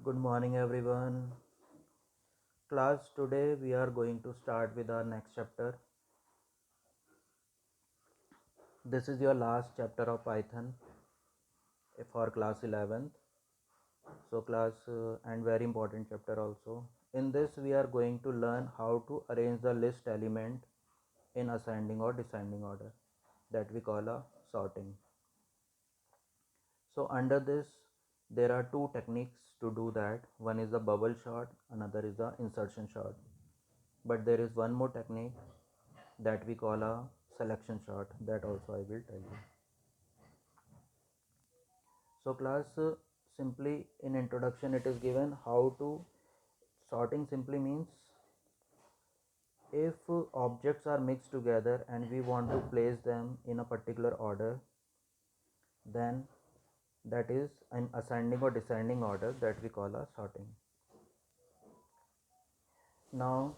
Good morning, everyone. Class, today we are going to start with our next chapter. This is your last chapter of Python for class 11th. So, and very important chapter also. In this, we are going to learn how to arrange the list element in ascending or descending order that we call a sorting. So, under this, there are two techniques to do that. One is the bubble sort, another is the insertion sort. But there is one more technique that we call a selection sort, that also I will tell you. So class, simply in introduction it is given how to sorting simply means if objects are mixed together and we want to place them in a particular order, then that is an ascending or descending order that we call a sorting. Now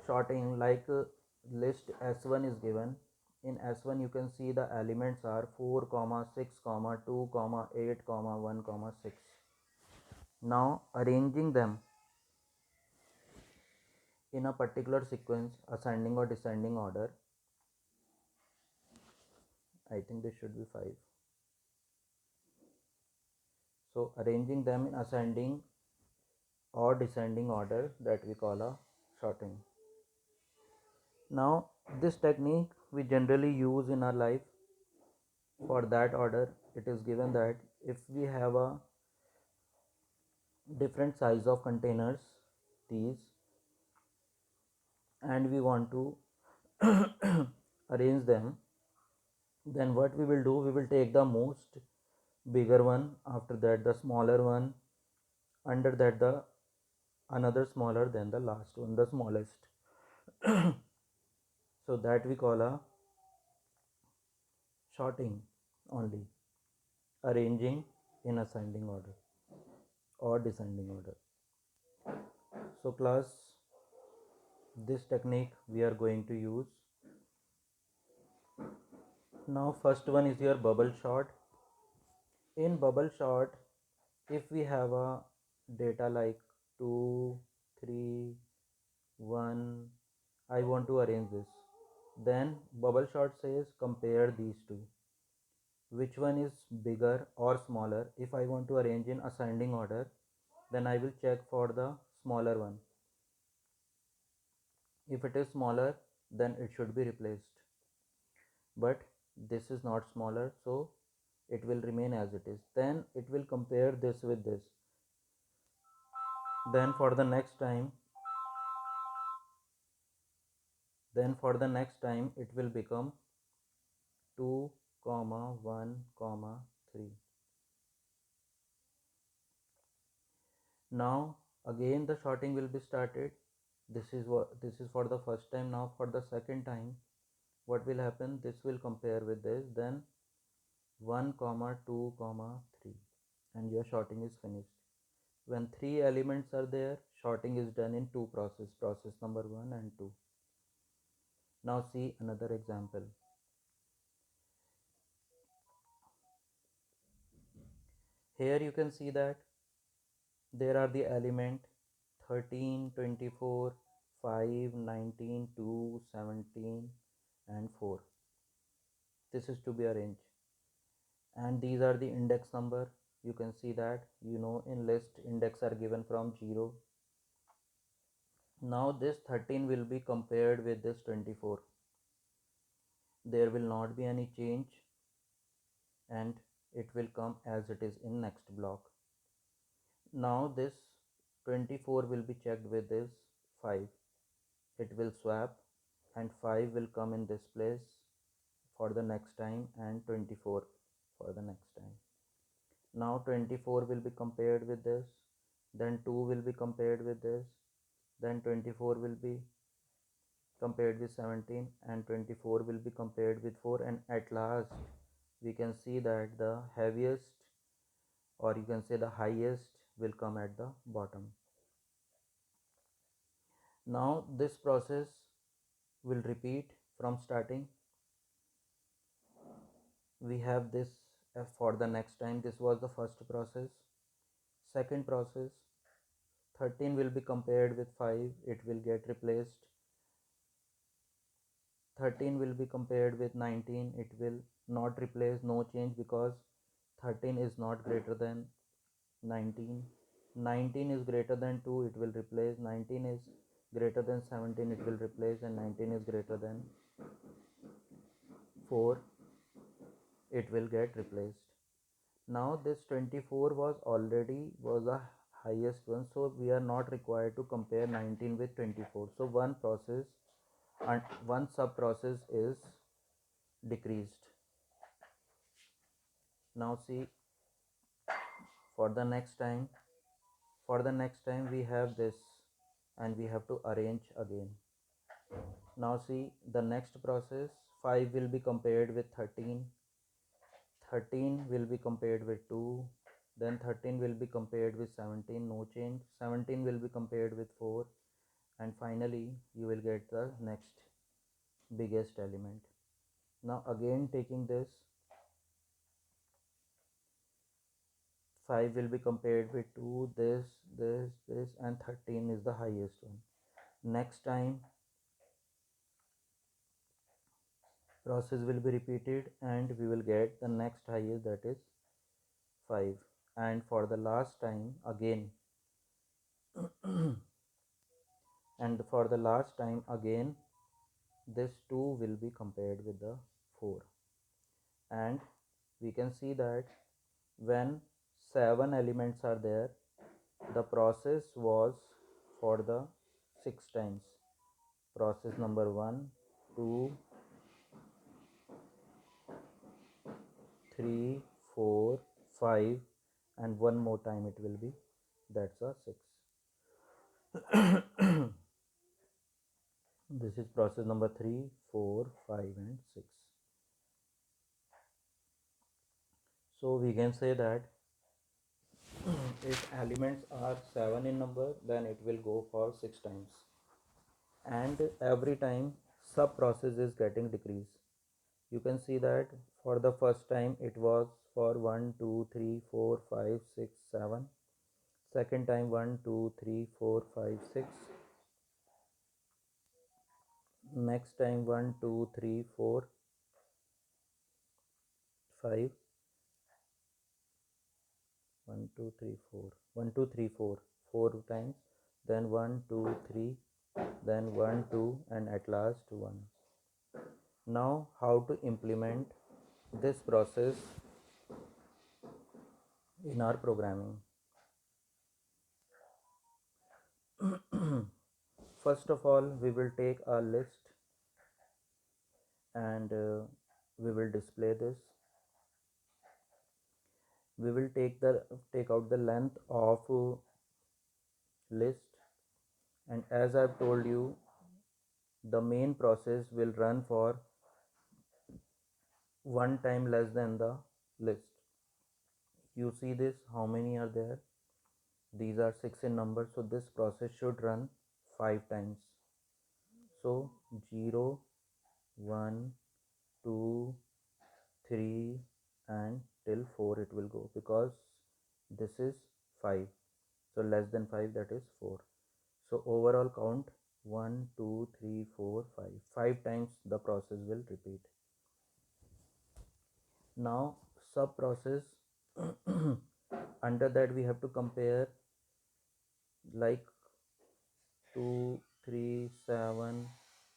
sorting, like list s1 is given. In s1 you can see the elements are 4 comma 6 comma 2 comma 8 comma 1 comma 6. Now arranging them in a particular sequence, ascending or descending order, I think this should be 5. So arranging them in ascending or descending order, that we call a sorting. Now this technique we generally use in our life. For that order, it is given that if we have a different size of containers, these, and we want to arrange them, then what we will do, we will take the most bigger one, after that the smaller one, under that the another smaller, then the last one, the smallest. So that we call a sorting only, arranging in ascending order or descending order. So class, this technique we are going to use. Now first one is your bubble sort. In bubble sort, if we have a data like 2 3 1, I want to arrange this, then bubble sort says compare these two, which one is bigger or smaller. If I want to arrange in ascending order, then I will check for the smaller one. If it is smaller, then it should be replaced, but this is not smaller, so it will remain as it is. Then it will compare this with this. Then for the next time, it will become 2 comma 1 comma 3. Now again the sorting will be started. This is for the first time. Now for the second time, what will happen, this will compare with this, then 1 comma 2 comma 3, and your sorting is finished. When three elements are there, sorting is done in two process number 1 and 2. Now see another example. Here you can see that there are the element 13, 24, 5, 19, 2, 17 and 4. This is to be arranged, and these are the index number. You can see that, in list index are given from 0. Now this 13 will be compared with this 24. There will not be any change, and it will come as it is in next block. Now this 24 will be checked with this 5. It will swap, and 5 will come in this place for the next time, and 24 for the next time. Now 24 will be compared with this, then 2 will be compared with this, then 24 will be compared with 17, and 24 will be compared with 4, and at last we can see that the heaviest, or you can say the highest, will come at the bottom. Now this process will repeat from starting. We have this for the next time. This was the first process. Second process, 13 will be compared with 5, it will get replaced. 13 will be compared with 19, it will not replace, no change, because 13 is not greater than 19. 19 is greater than 2, it will replace. 19 is greater than 17, it will replace. And 19 is greater than 4, it will get replaced. Now this 24 was the highest one, so we are not required to compare 19 with 24. So one process and one sub process is decreased. Now see, for the next time we have this, and we have to arrange again. Now see, the next process, 5 will be compared with 13, 13 will be compared with 2, then 13 will be compared with 17, no change. 17 will be compared with 4, and finally you will get the next biggest element. Now again taking this, 5 will be compared with 2, this, and 13 is the highest one. Next time process will be repeated, and we will get the next highest, that is 5. And for the last time again and for the last time again, this 2 will be compared with the 4, and we can see that when 7 elements are there, the process was for the 6 times. Process number 1, 2, 3, 4, 5, and one more time it will be, that's a 6. This is process number 3, 4, 5, and 6. So we can say that if elements are 7 in number, then it will go for 6 times, and every time sub process is getting decreased. You can see that for the first time it was for 1, 2, 3, 4, 5, 6, 7. Second time 1, 2, 3, 4, 5, 6. Next time 1, 2, 3, 4, 5. 1, 2, 3, 4. 1, 2, 3, 4. 4 times. Then 1, 2, 3. Then 1, 2, and at last 1. Now how to implement this process in our programming? First of all, we will take a list, and we will display this. We will take out the length of list, and as I've told you, the main process will run for one time less than the list. You see this, how many are there? These are 6 in number, so this process should run 5 times. So 0, 1, 2, 3, and till 4 it will go, because this is 5, so less than 5, that is 4. So overall count 1, 2, 3, 4, 5. 5 times the process will repeat. Now sub process, under that we have to compare, like 2, 3, 7,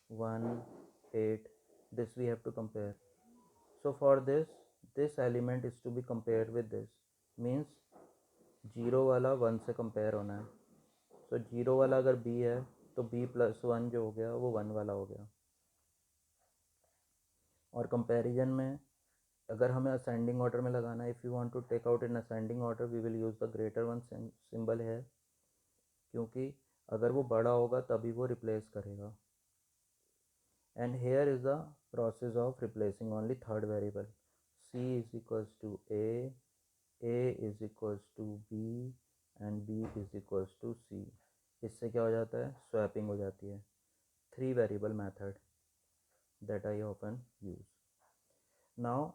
1, 8. This we have to compare. So for this element is to be compared with this, means 0 वाला 1 से compare होना है. So 0 वाला अगर b है, तो b plus 1 जो हो गया वो 1 वाला हो गया. और कंपैरिजन में अगर हमें असेंडिंग ऑर्डर में लगाना है, if you want to take out in ascending order, we will use the greater one symbol है, क्योंकि अगर वो बड़ा होगा तभी वो रिप्लेस करेगा. And here is the process of replacing only third variable. c is equals to a is equals to b, and b is equals to c. इससे क्या हो जाता है, स्वैपिंग हो जाती है. 3 variable method that I often use. Now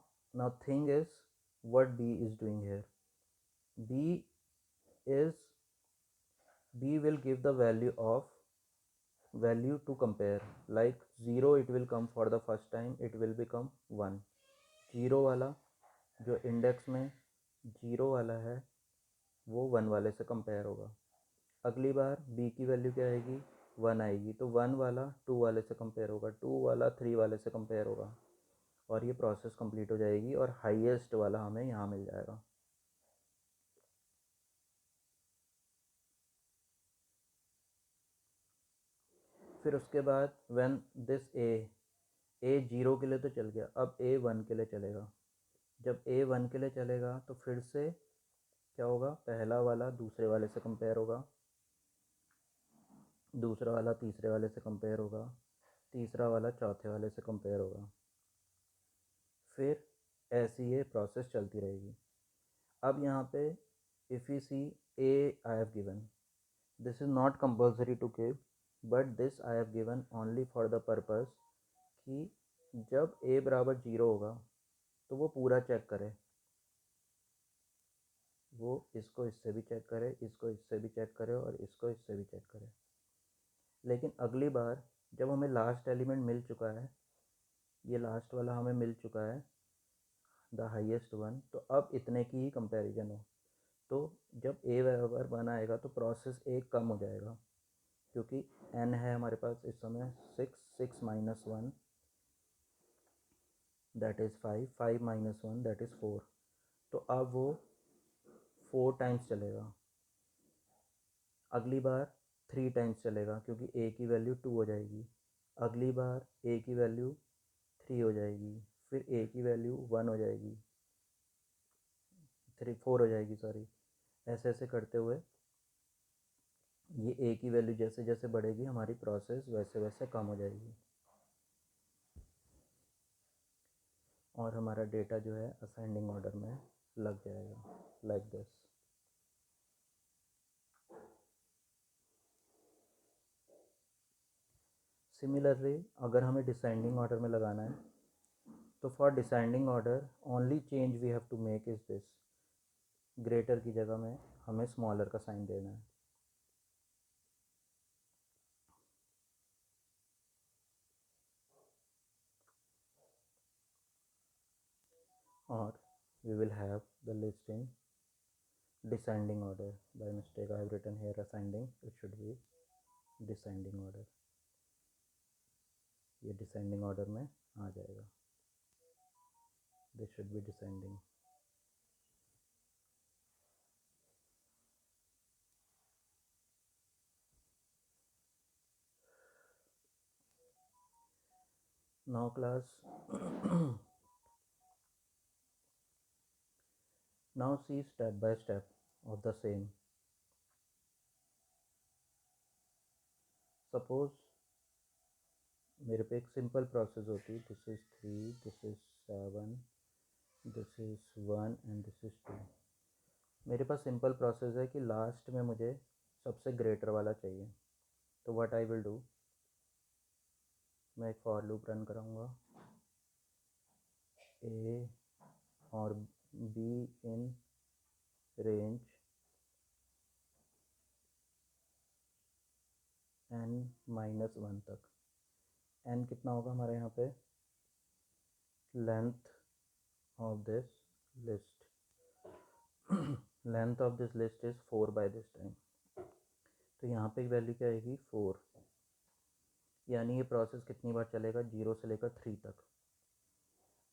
thing is, what b is doing here. b is B will give the value to compare, like 0 it will come for the first time, it will become 1. 0 वाला जो index में 0 वाला है वो 1 वाले से compare होगा. अगली बार B की वैल्यू क्या आएगी, 1 आएगी, तो 1 वाला 2 वाले से कंपेयर होगा, 2 वाला 3 वाले से कंपेयर होगा, और ये प्रोसेस कंप्लीट हो जाएगी और हाईएस्ट वाला हमें यहाँ मिल जाएगा. फिर उसके बाद व्हेन दिस ए 0 के लिए तो चल गया, अब ए 1 के लिए चलेगा. जब ए 1 के लिए चलेगा तो फिर से क्या होगा, पहला वाला दूसरे वाले से कंपेयर होगा, दूसरा वाला तीसरे वाले से कंपेयर होगा, तीसरा वाला चौथे वाले से कंपेयर होगा. फिर ऐसी ये प्रोसेस चलती रहेगी. अब यहाँ पे if you see a I have given, this is not compulsory to give, but this I have given only for the purpose कि जब ए बराबर 0 होगा तो वो पूरा चेक करे, वो इसको इससे भी चेक करे, इसको इससे भी चेक करे और इसको इससे भी चेक करे. लेकिन अगली बार जब हमें लास्ट एलिमेंट मिल चुका है, ये लास्ट वाला हमें मिल चुका है, द हाईएस्ट वन, तो अब इतने की ही कंपैरिजन हो. तो जब ए बराबर 1 आएगा तो प्रोसेस एक कम हो जाएगा, क्योंकि n है हमारे पास इस समय 6 minus 1 that is 5 minus 1 that is 4. तो अब वो 4 टाइम्स चलेगा. अगली बार 3 टाइम्स चलेगा क्योंकि ए की वैल्यू 2 हो जाएगी. अगली बार ए की वैल्यू 3 हो जाएगी, फिर ए की वैल्यू 1 हो जाएगी, 4 हो जाएगी सॉरी. ऐसे ऐसे करते हुए ये ए की वैल्यू जैसे जैसे बढ़ेगी हमारी प्रोसेस वैसे वैसे कम हो जाएगी, और हमारा डेटा जो है असेंडिंग ऑर्डर में लग जाएगा, लाइक दिस. सिमिलरली अगर हमें डिसेंडिंग ऑर्डर में लगाना है तो for descending order only change we have to make is this, greater की जगह में हमें स्मॉलर का साइन देना है. और we will have the list in descending order. By mistake I have written here ascending, it should be descending order. ये descending order में आ जाएगा, this should be descending. Now class now see step by step of the same. Suppose मेरे पे एक simple process होती है, this is 3, this is 7, this is 1 and this is 2. मेरे पास simple process है कि लास्ट में मुझे सबसे ग्रेटर वाला चाहिए. तो व्हाट आई विल डू, मैं एक फॉर लूप रन कराऊंगा, ए और बी इन रेंज n-1 तक. n कितना होगा हमारे यहाँ पे, length of this list, length of this list is 4 by this time. तो यहाँ पे वैल्यू क्या आएगी, 4. यानी ये प्रोसेस कितनी बार चलेगा, 0 से लेकर 3 तक.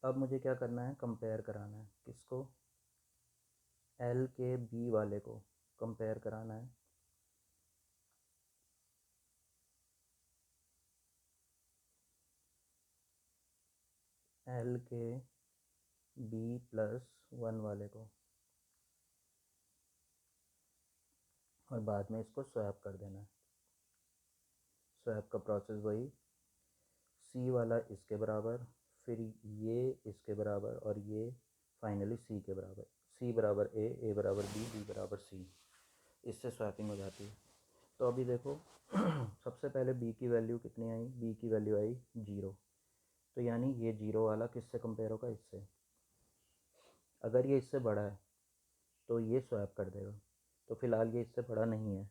अब मुझे क्या करना है, कंपेयर कराना है. किसको, एल के बी वाले को कंपेयर कराना है. एल के बी प्लस 1 वाले को, और बाद में इसको स्वैप कर देना है. स्वैप का प्रोसेस वही, सी वाला इसके बराबर, फिर ये इसके बराबर, और ये फाइनली सी के बराबर. सी बराबर ए बराबर बी बराबर सी, इससे स्वैपिंग हो जाती है. तो अभी देखो सबसे पहले बी की वैल्यू कितनी आई, बी की वैल्यू आई 0. तो यानी ये 0 वाला किससे कंपेयर होगा, इससे. अगर ये इससे बड़ा है तो ये स्वैप कर देगा. तो फ़िलहाल ये इससे बड़ा नहीं है।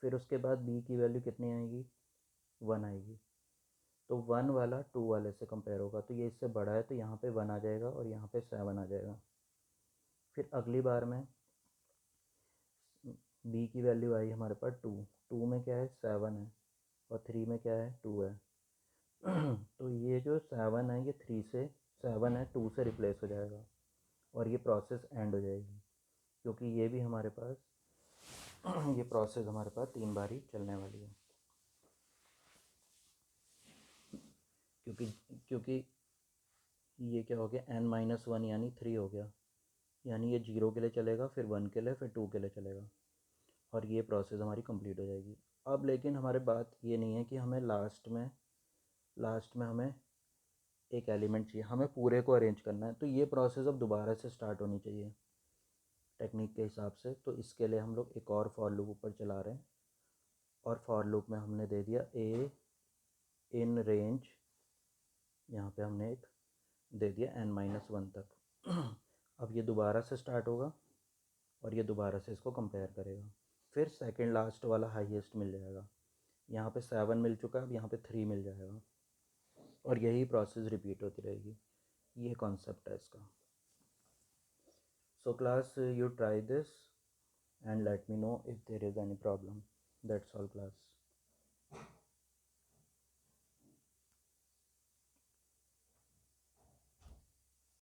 फिर उसके बाद b की वैल्यू कितनी आएगी, 1 आएगी। तो 1 वाला 2 वाले से कंपेयर होगा, तो ये इससे बड़ा है तो यहाँ पे 1 आ जाएगा और यहाँ पे 7 आ जाएगा। फिर अगली बार में b की वैल्यू आई हमारे पास 2, 2 में क्या है 7 है और 3 में क्या है 2 है। तो ये जो 7 है ये 3 से 7 है 2 से रिप्लेस हो जाएगा और ये प्रोसेस एंड हो जाएगी, क्योंकि ये भी हमारे पास ये प्रोसेस हमारे पास 3 बार ही चलने वाली है। क्योंकि क्योंकि ये क्या हो गया n-1 यानी 3 हो गया, यानी ये 0 के लिए चलेगा, फिर 1 के लिए, फिर 2 के लिए चलेगा और ये प्रोसेस हमारी कंप्लीट हो जाएगी। अब लेकिन हमारे बात ये नहीं है कि हमें लास्ट में हमें एक एलिमेंट चाहिए, हमें पूरे को अरेंज करना है। तो ये प्रोसेस अब दोबारा से स्टार्ट होनी चाहिए टेक्निक के हिसाब से। तो इसके लिए हम लोग एक और फॉर लूप ऊपर चला रहे हैं और फॉर लूप में हमने दे दिया a इन रेंज, यहाँ पे हमने एक दे दिया n-1 तक। अब ये दोबारा से स्टार्ट होगा और ये दोबारा से इसको कंपेयर करेगा, फिर सेकंड लास्ट वाला हाईएस्ट मिल जाएगा। यहाँ पे 7 मिल चुका है, अब यहाँ पे 3 मिल जाएगा और यही प्रोसेस रिपीट होती रहेगी। ये कॉन्सेप्ट है इसका। So class, you try this and let me know if there is any problem. That's all class.